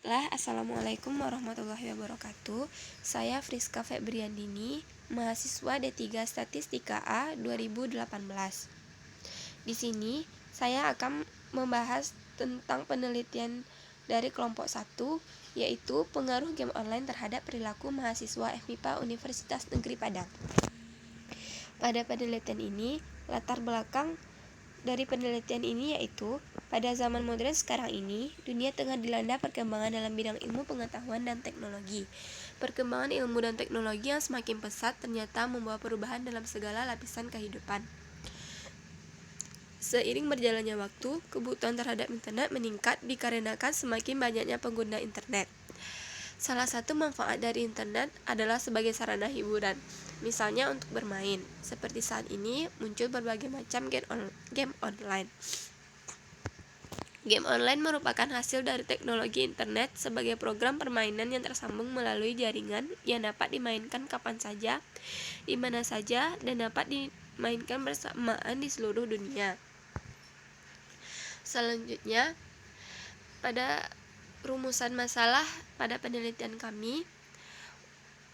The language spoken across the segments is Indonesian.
Bismillah, Assalamualaikum warahmatullahi wabarakatuh. Saya Friska Febriandini, mahasiswa D3 Statistika A 2018. Di sini saya akan membahas tentang penelitian dari kelompok 1, yaitu pengaruh game online terhadap perilaku mahasiswa FMIPA Universitas Negeri Padang. Pada penelitian ini, latar belakang dari penelitian ini yaitu pada zaman modern sekarang ini, dunia tengah dilanda perkembangan dalam bidang ilmu pengetahuan dan teknologi. Perkembangan ilmu dan teknologi yang semakin pesat ternyata membawa perubahan dalam segala lapisan kehidupan. Seiring berjalannya waktu, kebutuhan terhadap internet meningkat dikarenakan semakin banyaknya pengguna internet. Salah satu manfaat dari internet adalah sebagai sarana hiburan, misalnya untuk bermain. Seperti saat ini muncul berbagai macam game online. Game online merupakan hasil dari teknologi internet sebagai program permainan yang tersambung melalui jaringan yang dapat dimainkan kapan saja, di mana saja, dan dapat dimainkan bersamaan di seluruh dunia. Selanjutnya, pada rumusan masalah pada penelitian kami,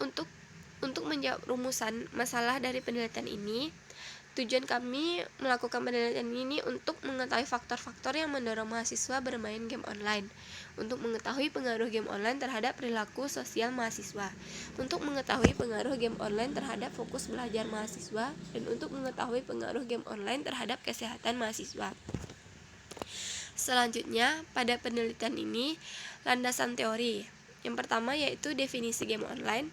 untuk menjawab rumusan masalah dari penelitian ini, tujuan kami melakukan penelitian ini untuk mengetahui faktor-faktor yang mendorong mahasiswa bermain game online, untuk mengetahui pengaruh game online terhadap perilaku sosial mahasiswa, untuk mengetahui pengaruh game online terhadap fokus belajar mahasiswa, dan untuk mengetahui pengaruh game online terhadap kesehatan mahasiswa. Selanjutnya, pada penelitian ini, landasan teori. Yang pertama yaitu definisi game online.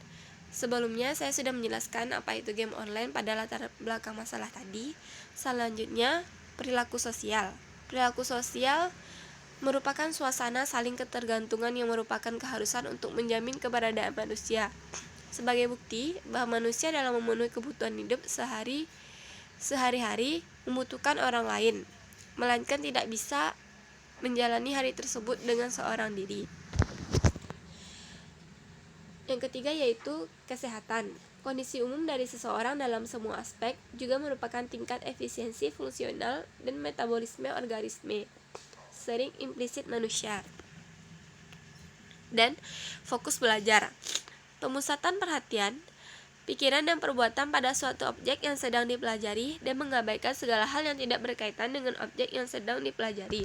Sebelumnya saya sudah menjelaskan apa itu game online pada latar belakang masalah tadi. Selanjutnya, perilaku sosial. Perilaku sosial merupakan suasana saling ketergantungan yang merupakan keharusan untuk menjamin keberadaan manusia. Sebagai bukti bahwa manusia dalam memenuhi kebutuhan hidup sehari-hari membutuhkan orang lain, melainkan tidak bisa menjalani hari tersebut dengan seorang diri. Yang ketiga yaitu kesehatan. Kondisi umum dari seseorang dalam semua aspek juga merupakan tingkat efisiensi fungsional dan metabolisme organisme, sering implisit manusia. Dan fokus belajar. Pemusatan perhatian, pikiran dan perbuatan pada suatu objek yang sedang dipelajari dan mengabaikan segala hal yang tidak berkaitan dengan objek yang sedang dipelajari.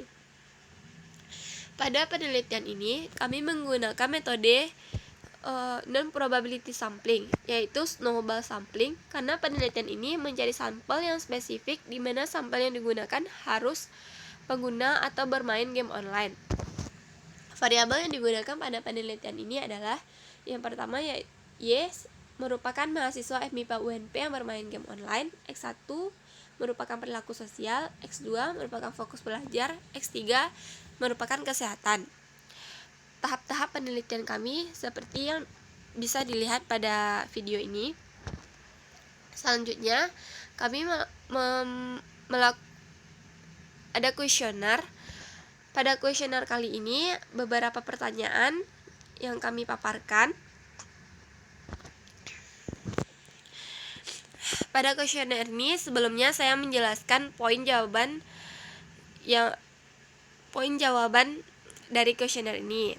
Pada penelitian ini, kami menggunakan metode non-probability sampling, yaitu snowball sampling, karena penelitian ini mencari sampel yang spesifik di mana sampel yang digunakan harus pengguna atau bermain game online. Variabel yang digunakan pada penelitian ini adalah yang pertama Y merupakan mahasiswa FMIPA UNP yang bermain game online, X1 merupakan perilaku sosial, X2 merupakan fokus belajar, X3 merupakan kesehatan. Tahap-tahap penelitian kami seperti yang bisa dilihat pada video ini. Selanjutnya, kami ada kuesioner. Pada kuesioner kali ini, beberapa pertanyaan yang kami paparkan. Pada kuesioner ini, sebelumnya saya menjelaskan poin jawaban dari kuesioner ini,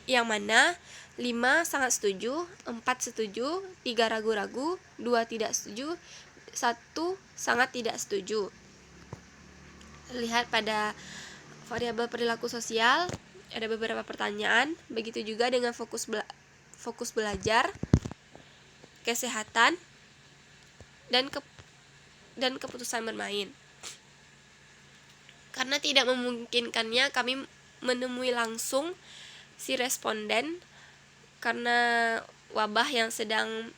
yang mana 5 sangat setuju, 4 setuju, 3 ragu-ragu, 2 tidak setuju, 1 sangat tidak setuju. Lihat pada variabel perilaku sosial, ada beberapa pertanyaan, begitu juga dengan fokus belajar, kesehatan, dan keputusan bermain. Karena tidak memungkinkannya kami menemui langsung si responden karena wabah yang sedang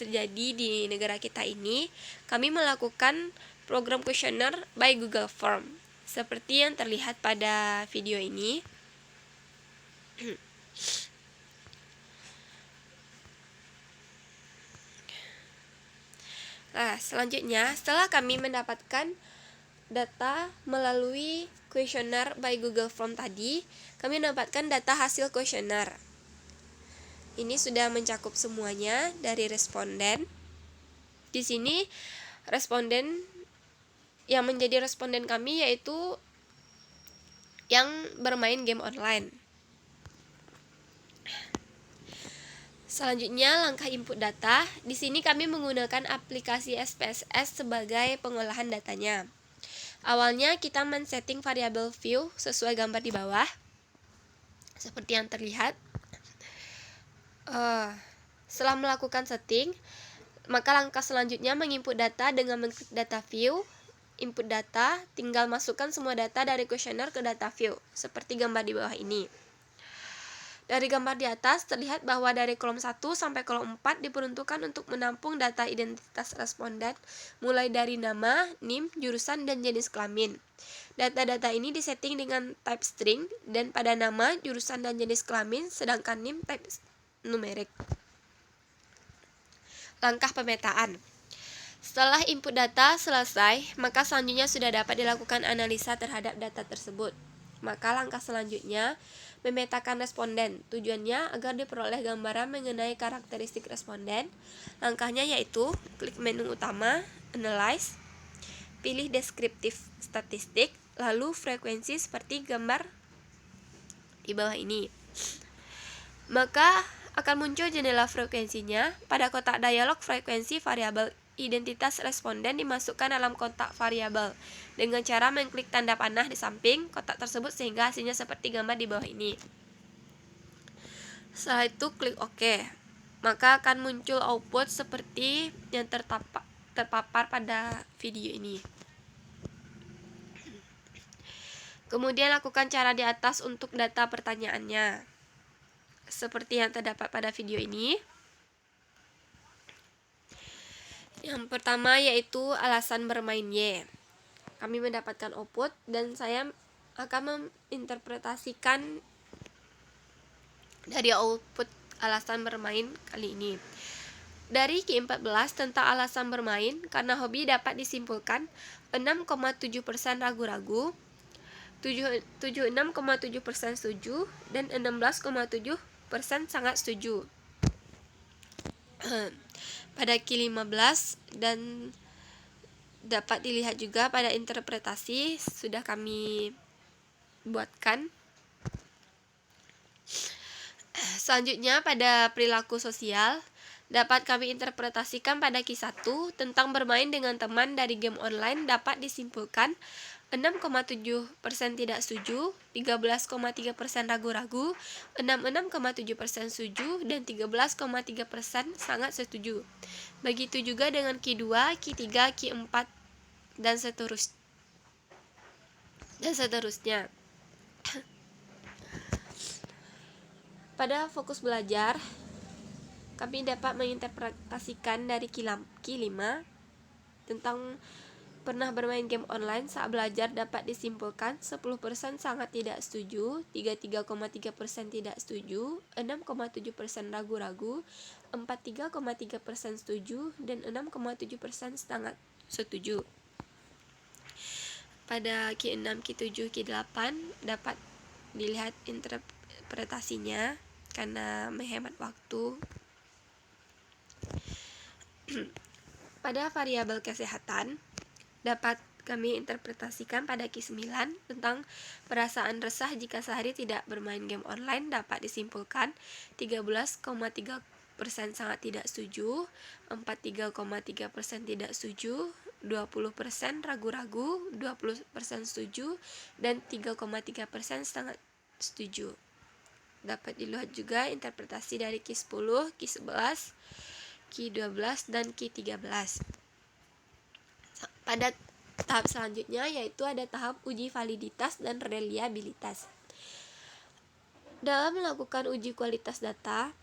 terjadi di negara kita ini, kami melakukan program kuesioner by Google Form seperti yang terlihat pada video ini. Nah, selanjutnya setelah kami mendapatkan data melalui kuesioner by Google Form tadi, kami mendapatkan data hasil kuesioner. Ini sudah mencakup semuanya dari responden. Di sini responden yang menjadi responden kami yaitu yang bermain game online. Selanjutnya, langkah input data. Di sini kami menggunakan aplikasi SPSS sebagai pengolahan datanya. Awalnya kita men-setting variabel view sesuai gambar di bawah, seperti yang terlihat. Setelah melakukan setting, maka langkah selanjutnya menginput data dengan mengklik data view. Input data, tinggal masukkan semua data dari kuesioner ke data view, seperti gambar di bawah ini. Dari gambar di atas terlihat bahwa dari kolom 1 sampai kolom 4 diperuntukkan untuk menampung data identitas responden mulai dari nama, NIM, jurusan, dan jenis kelamin. Data-data ini disetting dengan type string dan pada nama, jurusan, dan jenis kelamin, sedangkan NIM type numerik. Langkah pemetaan. Setelah input data selesai, maka selanjutnya sudah dapat dilakukan analisa terhadap data tersebut. Maka langkah selanjutnya, memetakan responden. Tujuannya agar diperoleh gambaran mengenai karakteristik responden. Langkahnya yaitu, klik menu utama, Analyze, pilih Deskriptif Statistik, lalu frekuensi seperti gambar di bawah ini. Maka akan muncul jendela frekuensinya. Pada kotak dialog frekuensi variabel identitas responden dimasukkan dalam kotak variabel dengan cara mengklik tanda panah di samping kotak tersebut sehingga hasilnya seperti gambar di bawah ini. Setelah itu klik OK. Maka akan muncul output seperti yang terpapar pada video ini. Kemudian lakukan cara di atas untuk data pertanyaannya, seperti yang terdapat pada video ini. Yang pertama yaitu alasan bermain Y. Kami mendapatkan output dan saya akan menginterpretasikan dari output alasan bermain kali ini. Dari Q14 tentang alasan bermain, karena hobi dapat disimpulkan 6,7% ragu-ragu, 76,7% setuju, dan 16,7% sangat setuju. Pada Q15 dan dapat dilihat juga pada interpretasi sudah kami buatkan. Selanjutnya pada perilaku sosial dapat kami interpretasikan pada Q1 tentang bermain dengan teman dari game online dapat disimpulkan 6,7% tidak setuju, 13,3% ragu-ragu, 66,7% setuju, dan 13,3% sangat setuju. Begitu juga dengan Q2, Q3, Q4, dan seterusnya. Pada fokus belajar, kami dapat menginterpretasikan dari Q5 tentang pernah bermain game online saat belajar dapat disimpulkan 10% sangat tidak setuju, 33,3% tidak setuju, 6,7% ragu-ragu, 43,3% setuju, dan 6,7% sangat setuju. Pada Q6, Q7, Q8 dapat dilihat interpretasinya karena menghemat waktu. Pada variabel kesehatan dapat kami interpretasikan pada Q9 tentang perasaan resah jika sehari tidak bermain game online dapat disimpulkan 13,3% sangat tidak setuju, 43,3% tidak setuju, 20% ragu-ragu, 20% setuju, dan 3,3% sangat setuju. Dapat dilihat juga interpretasi dari Q10, Q11, Q12, dan Q13. Pada tahap selanjutnya yaitu ada tahap uji validitas dan reliabilitas. Dalam melakukan uji kualitas data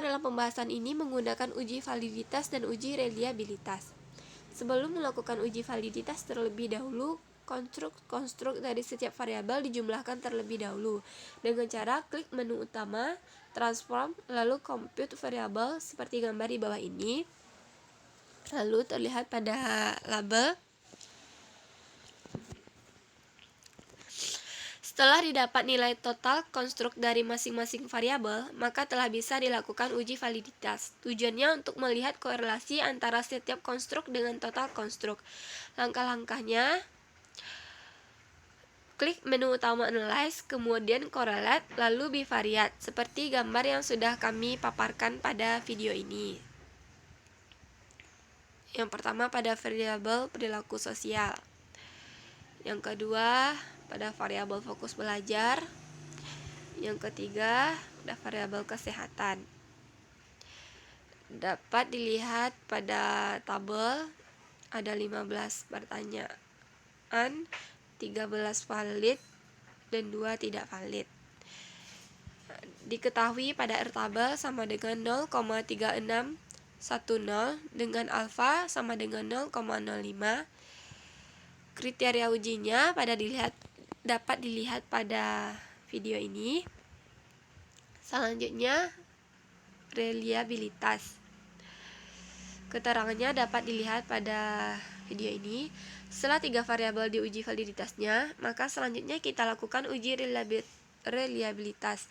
dalam pembahasan ini menggunakan uji validitas dan uji reliabilitas. Sebelum melakukan uji validitas terlebih dahulu, konstruk dari setiap variabel dijumlahkan terlebih dahulu dengan cara klik menu utama, transform, lalu compute variabel seperti gambar di bawah ini. Lalu terlihat pada label. Setelah didapat nilai total konstruk dari masing-masing variabel, maka telah bisa dilakukan uji validitas. Tujuannya untuk melihat korelasi antara setiap konstruk dengan total konstruk. Langkah-langkahnya Klik menu utama Analyze, kemudian Correlate, lalu Bivariate, seperti gambar yang sudah kami paparkan pada video ini. Yang pertama pada variabel perilaku sosial. Yang kedua pada variabel fokus belajar. Yang ketiga pada variabel kesehatan. Dapat dilihat pada tabel ada 15 pertanyaan, 13 valid dan 2 tidak valid. Diketahui pada R tabel sama dengan 0,3610 dengan alfa sama dengan 0,05. Kriteria ujinya dapat dilihat pada video ini. Selanjutnya reliabilitas. Keterangannya dapat dilihat pada video ini. Setelah 3 variabel diuji validitasnya, maka selanjutnya kita lakukan uji reliabilitas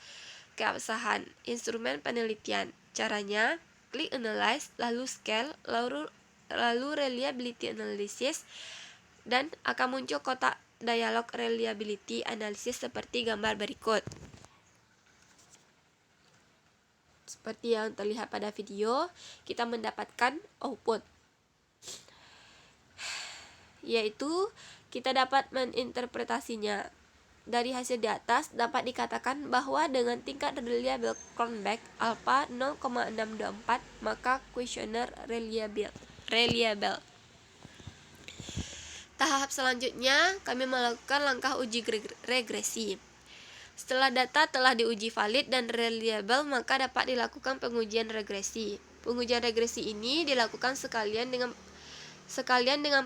keabsahan instrumen penelitian. Caranya, klik Analyze, lalu Scale, lalu Reliability Analysis, dan akan muncul kotak dialog Reliability Analysis seperti gambar berikut. Seperti yang terlihat pada video, kita mendapatkan output, yaitu kita dapat meninterpretasinya. Dari hasil di atas dapat dikatakan bahwa dengan tingkat reliable Cronbach alpha 0,624 maka kuesioner reliable. Tahap selanjutnya kami melakukan langkah uji regresi. Setelah data telah diuji valid dan reliable, maka dapat dilakukan pengujian regresi. Pengujian regresi ini dilakukan sekalian dengan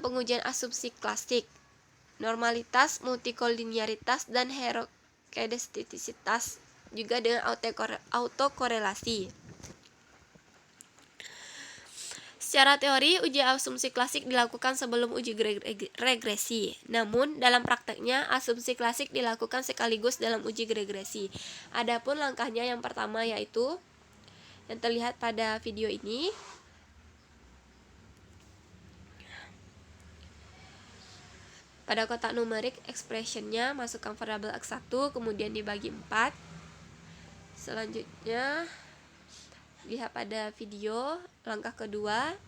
pengujian asumsi klasik, normalitas, multikolinearitas, dan heterokedastisitas, juga dengan autokorelasi. Secara teori, uji asumsi klasik dilakukan sebelum uji regresi. Namun, dalam prakteknya, asumsi klasik dilakukan sekaligus dalam uji regresi. Adapun langkahnya yang pertama yaitu yang terlihat pada video ini. Pada kotak numerik, expressionnya masukkan variabel X1, kemudian dibagi 4. Selanjutnya, lihat pada video langkah kedua.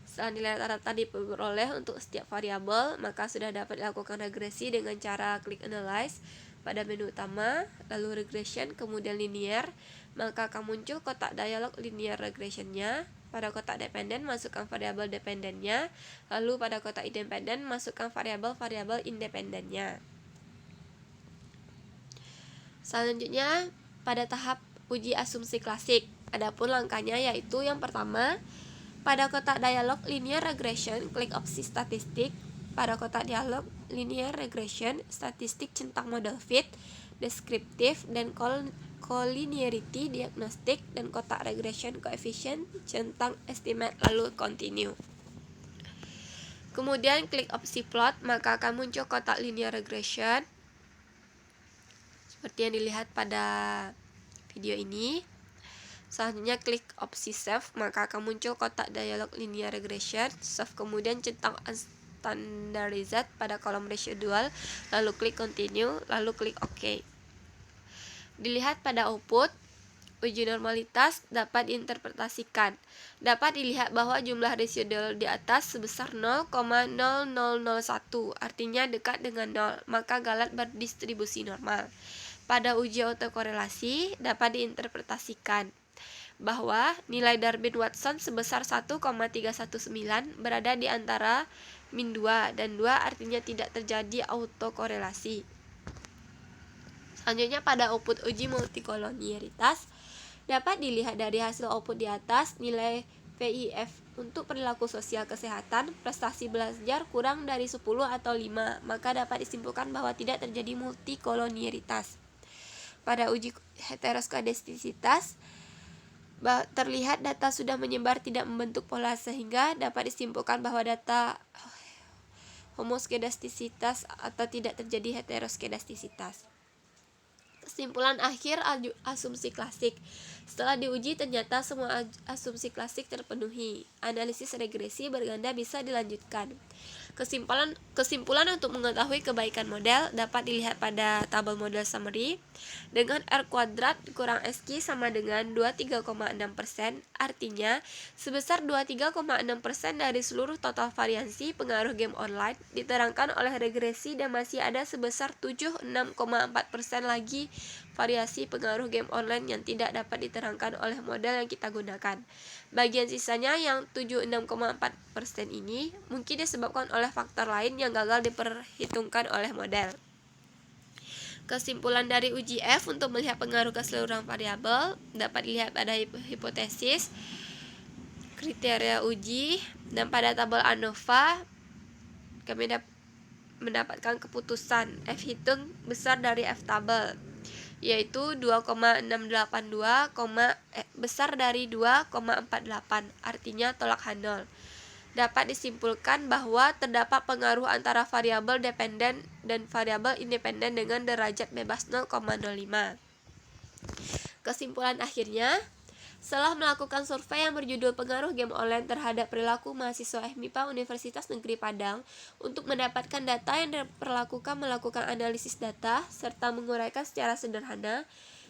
Setelah nilai rata diperoleh untuk setiap variabel, maka sudah dapat dilakukan regresi dengan cara klik Analyze pada menu utama, lalu Regression, kemudian Linear, maka akan muncul kotak dialog Linear Regressionnya. Pada kotak dependen, masukkan variabel dependennya, lalu pada kotak independen, masukkan variabel independennya. Selanjutnya, pada tahap uji asumsi klasik, adapun langkahnya yaitu yang pertama, pada kotak dialog linear regression, klik opsi statistik. Pada kotak dialog linear regression, statistik centang model fit, deskriptif, dan collinearity diagnostik, dan kotak regression coefficient centang estimate, lalu continue. Kemudian klik opsi plot, maka akan muncul kotak linear regression seperti yang dilihat pada video ini. Selanjutnya klik opsi save, maka akan muncul kotak dialog linear regression. Save, kemudian centang standardized pada kolom residual, lalu klik continue, lalu klik OK. Dilihat pada output, uji normalitas dapat diinterpretasikan. Dapat dilihat bahwa jumlah residual di atas sebesar 0,0001, artinya dekat dengan 0, maka galat berdistribusi normal. Pada uji autokorelasi dapat diinterpretasikan bahwa nilai Darwin-Watson sebesar 1,319 berada di antara min 2 dan 2, artinya tidak terjadi autokorelasi. Selanjutnya pada output uji multikolonialitas dapat dilihat dari hasil output di atas, nilai VIF untuk perilaku sosial kesehatan, prestasi belajar kurang dari 10 atau 5, maka dapat disimpulkan bahwa tidak terjadi multikolonialitas. Pada uji heteroskedastisitas terlihat data sudah menyebar tidak membentuk pola, sehingga dapat disimpulkan bahwa data homoskedastisitas atau tidak terjadi heteroskedastisitas. Kesimpulan akhir asumsi klasik. Setelah diuji ternyata semua asumsi klasik terpenuhi. Analisis regresi berganda bisa dilanjutkan. Kesimpulan untuk mengetahui kebaikan model dapat dilihat pada tabel model summary. Dengan R kuadrat kurang SQ sama dengan 23,6%, artinya sebesar 23,6% dari seluruh total variansi pengaruh game online diterangkan oleh regresi dan masih ada sebesar 76,4% lagi variasi pengaruh game online yang tidak dapat diterangkan oleh model yang kita gunakan. Bagian sisanya yang 76,4% ini mungkin disebabkan oleh faktor lain yang gagal diperhitungkan oleh model. Kesimpulan dari uji F untuk melihat pengaruh keseluruhan variabel dapat dilihat pada hipotesis, kriteria uji, dan pada tabel ANOVA kami mendapatkan keputusan F hitung besar dari F tabel, yaitu 2,682, besar dari 2,48, artinya tolak H0. Dapat disimpulkan bahwa terdapat pengaruh antara variabel dependen dan variabel independen dengan derajat bebas 0,05. Kesimpulan akhirnya, setelah melakukan survei yang berjudul Pengaruh Game Online terhadap Perilaku Mahasiswa FMIPA Universitas Negeri Padang untuk mendapatkan data yang diperlakukan melakukan analisis data serta menguraikan secara sederhana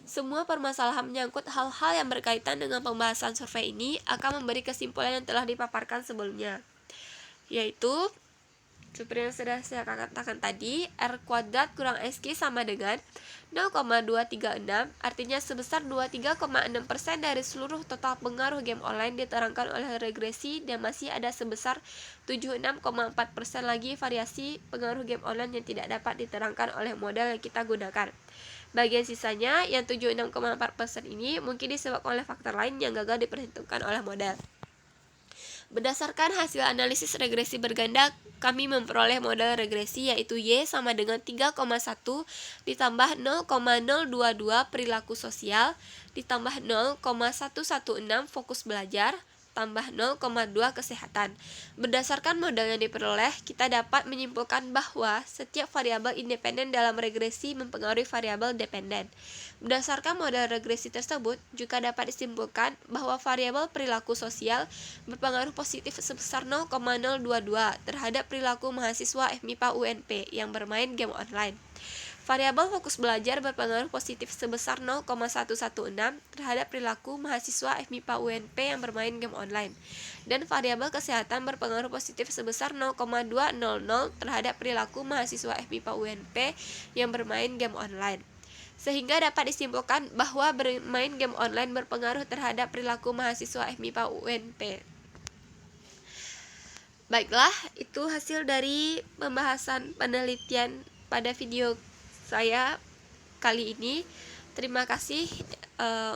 semua permasalahan menyangkut hal-hal yang berkaitan dengan pembahasan survei ini akan memberi kesimpulan yang telah dipaparkan sebelumnya, yaitu seperti yang sudah saya katakan tadi, R kuadrat kurang SQ sama dengan 0,236, artinya sebesar 23,6% dari seluruh total pengaruh game online diterangkan oleh regresi dan masih ada sebesar 76,4% lagi variasi pengaruh game online yang tidak dapat diterangkan oleh model yang kita gunakan. Bagian sisanya yang 76,4% ini mungkin disebabkan oleh faktor lain yang gagal diperhitungkan oleh model. Berdasarkan hasil analisis regresi berganda, kami memperoleh model regresi yaitu Y sama dengan 3,1 ditambah 0,022 perilaku sosial ditambah 0,116 fokus belajar tambah 0,2 kesehatan. Berdasarkan model yang diperoleh, kita dapat menyimpulkan bahwa setiap variabel independen dalam regresi mempengaruhi variabel dependen. Berdasarkan model regresi tersebut, juga dapat disimpulkan bahwa variabel perilaku sosial berpengaruh positif sebesar 0,022 terhadap perilaku mahasiswa FMIPA UNP yang bermain game online. Variabel fokus belajar berpengaruh positif sebesar 0,116 terhadap perilaku mahasiswa FMIPA UNP yang bermain game online. Dan variabel kesehatan berpengaruh positif sebesar 0,200 terhadap perilaku mahasiswa FMIPA UNP yang bermain game online. Sehingga dapat disimpulkan bahwa bermain game online berpengaruh terhadap perilaku mahasiswa FMIPA UNP. Baiklah, itu hasil dari pembahasan penelitian pada video saya kali ini. Terima kasih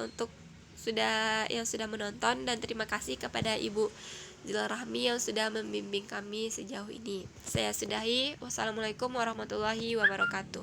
untuk yang sudah menonton, dan terima kasih kepada Ibu Zila Rahmi yang sudah membimbing kami sejauh ini. Saya sudahi. Wassalamualaikum warahmatullahi wabarakatuh.